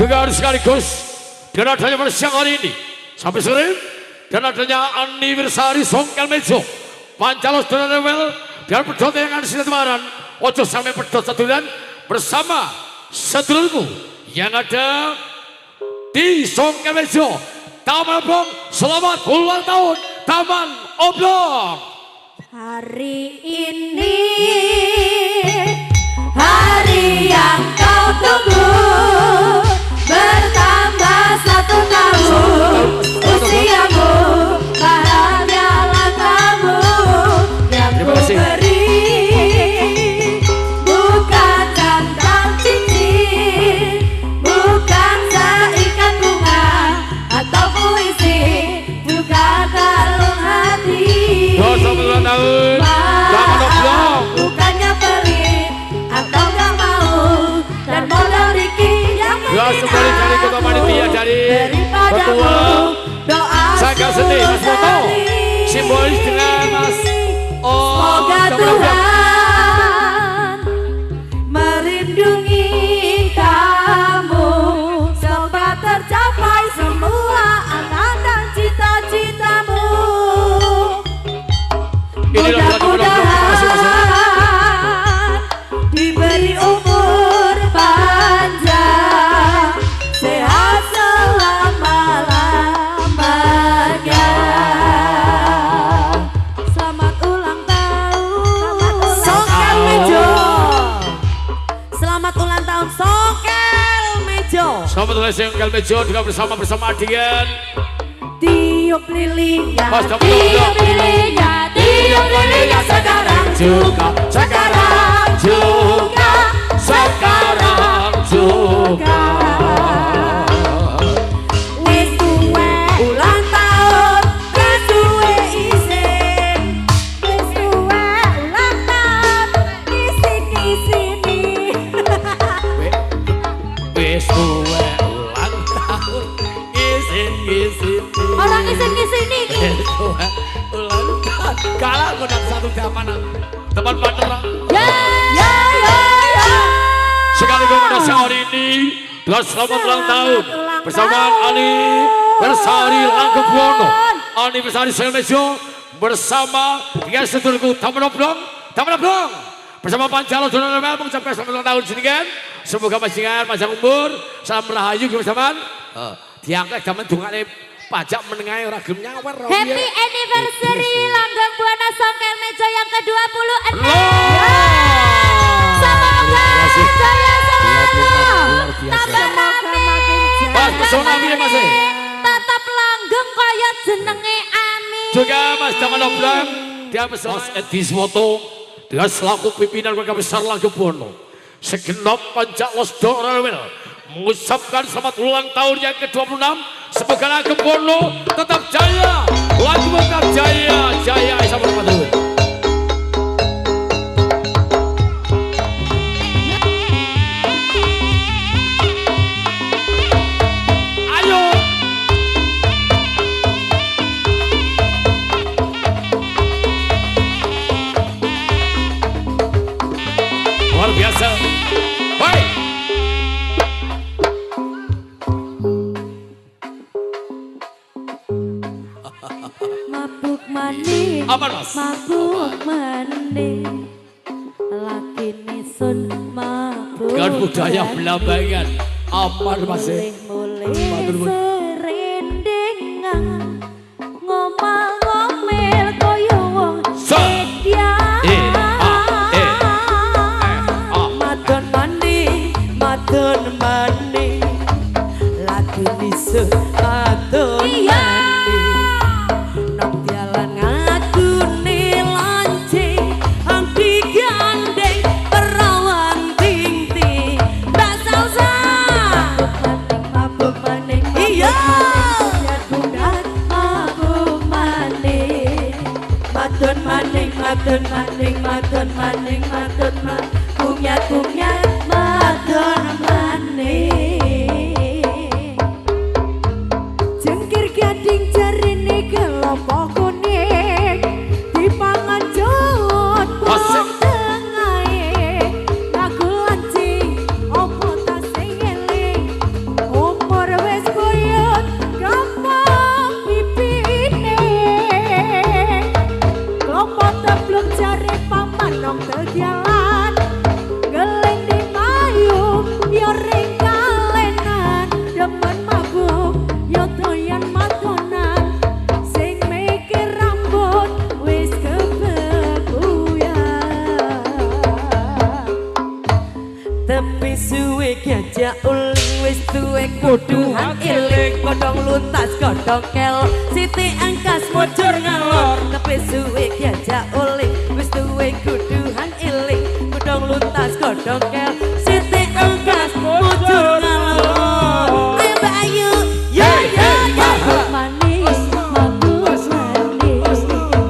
juga sekaligus dengan adanya pada siang hari ini sampai sore dan adanya anniversary Songkel Mejo Pancalos dan Rewel dan pedot yang ada di Temaran ojo sampai pedot satuan bersama sedulurku yang ada di Songkel Mejo Taman Oblong. Selamat ulang tahun Taman Oblong. Hari ini hari yang kau tunggu, bertambah 1 tahun usiamu, bahagialah kamu yang ku beri, bukan centang cincin, bukan seikat bunga atau puisi, bukan kalung hati. Selamat ulang tahun Taman Oblong. Bukannya pelit atau gak mau dan modal dikit yang Kembali ketua panitia dari ketua Sangga Seni Mas Moto simbolis dengan Mas semoga Tuhan melindungi kamu, semoga tercapai semua angan dan cita-citamu. Mudah-mudahan diberi umur panjang, sehat selama-lamanya. Selamat ulang tahun Songkel Mejo. Selamat ulang tahun Songkel Mejo. Selamat ulang tahun Songkel Mejo juga bersama Dian. Tiup lilinnya, Mas, tiup lilinnya, tiup lilinnya sekarang juga, sekarang juga, sekarang juga. Wis tuwe ulang tahun, wis tuwe isin, wis tuwe ulang tahun, isin-isini. Wis tuwe ulang tahun isin-isin. Orang isin-isini iki. Ulang tahun kalah aku dapat 1 zaman teman partner. Ya. Sekaligus pada siang hari ini dengan selamat ulang tahun bersama anniversary Langgebuwono, anniversary Songkel Mejo bersama dengan sedulurku Taman Oblong bersama Pancalos dan Rewel mengucapkan selamat ulang tahun jenengan. Semoga panjenengan panjang umur, salam rahayu bersama. Diangkat zaman dungane pajak menengahi ora gelem nyawer. Happy anniversary Langgebuwono Songkel Mejo yang ke-26. Semoga jaya selalu, tambah rame, Mas pesona piye Mas? tetap langgeng kaya jenenge Ani. Juga Mas Taman Oblong dia Mas Edi Swoto dengan selaku pimpinan keluarga besar Langgebuwono segenap Pancalos dan Rewel mengucapkan selamat ulang tahun yang ke-26. Semoga Langgebuwono tetap jaya, Langgebuwono tetap jaya, jaya sama Pak. Luar biasa. Baik. Mabuk maning, Apa, Mas? mabuk maning, laki nisun mabuk. Dengan budaya Belambangan. Aman Mas. Mulih-mulih serendengan, ngomel-ngomel koyo wong edan. Madon mani, lagi nisun madon mani. Nang dalan aku lancing, angki gandeng perawan ting-ting. Mbak Salsa mabuk maning, iya. Bundat mabuk maning, madon maning, madon maning, madon maning, madon maning, kumyat-kumyat madon maning. Jengkir gading jarine kelompok kuning, dipangan jod bawang tengahe. Lagu lancing opo tasing eling, Tapi suwe gajah uling wis tuwe kudu hak iling kodong luntas kodong kel siti angkas mujur ngalor tapi suwe gajah uling wis tuwe kudu hak iling kodong luntas kodong kel siti angkas mujur ngalor ayo Mbak Ayu yo yo yo manis mabuk manis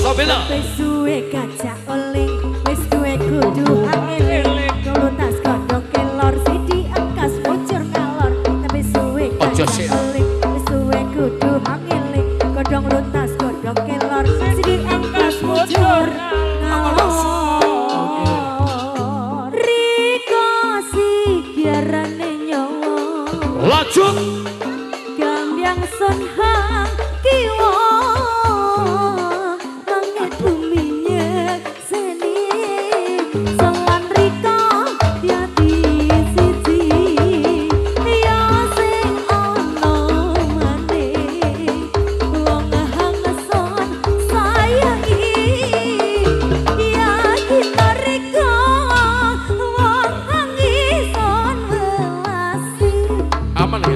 Sabina. Wis suwe gajah oling, wis suwe kudu hangeling. Luntas kodhong kelor sidi angkas mujur ngalor. Tapi suwe gajah oling, wis suwe kudu hangeling. Kodhong luntas kodhong kelor sidi angkas mujur ngalor. Riko sigiarane nyawa. Lanjut. Gambyang sun hang kiwa. Aman ya?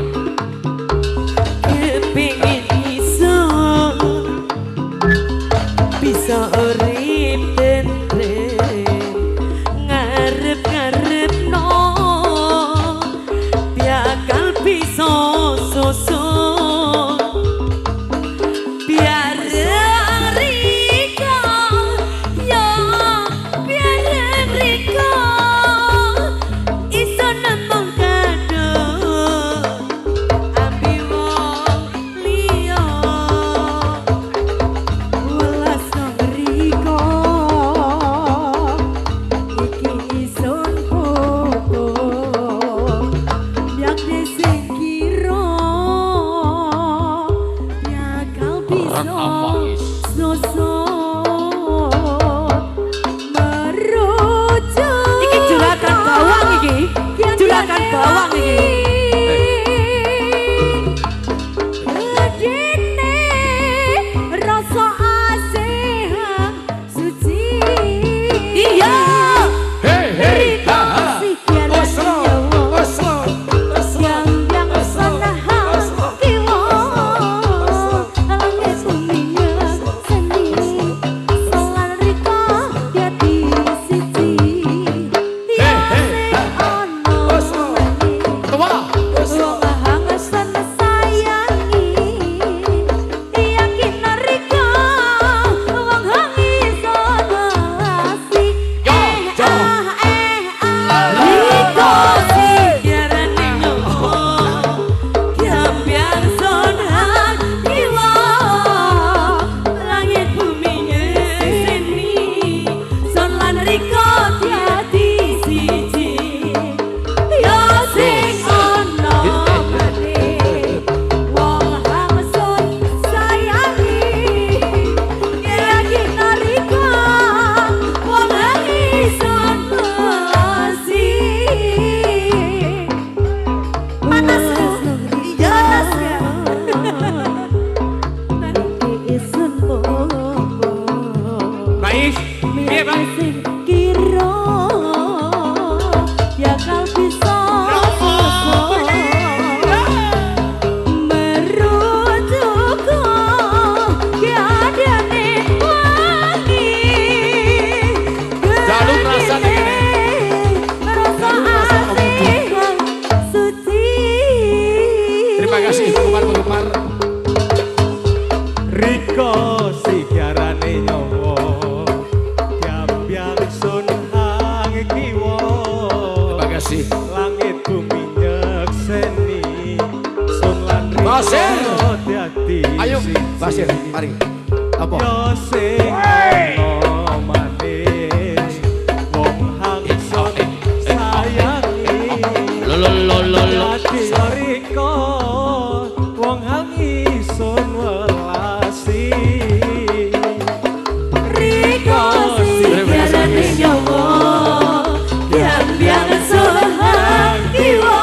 sih. Langit bumi nyekseni sun lan Basir. dadi Ayo Basir, mari. Apa? yo sing ana manis wong hangson sayangi dadi riko wong hangison welasi Riko sing biarane nyawa biang-biang sohagiwa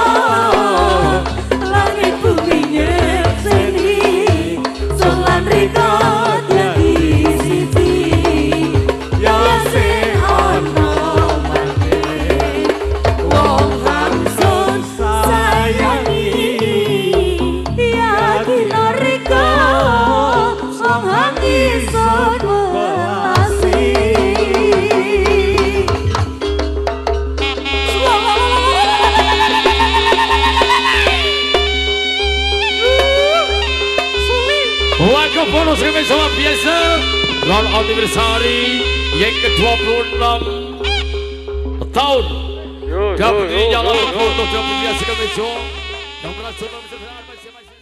langit bumi nyekseni solan Riko dadi siji ya sing ono maneh wong hamsun sayangi ya dina Riko wong hangison welasi Warga bonus kami sama biasa Lord anniversary yang ke-26 tahun dapat yang lalu untuk dapat biasa kami yang berasal dari masing-masing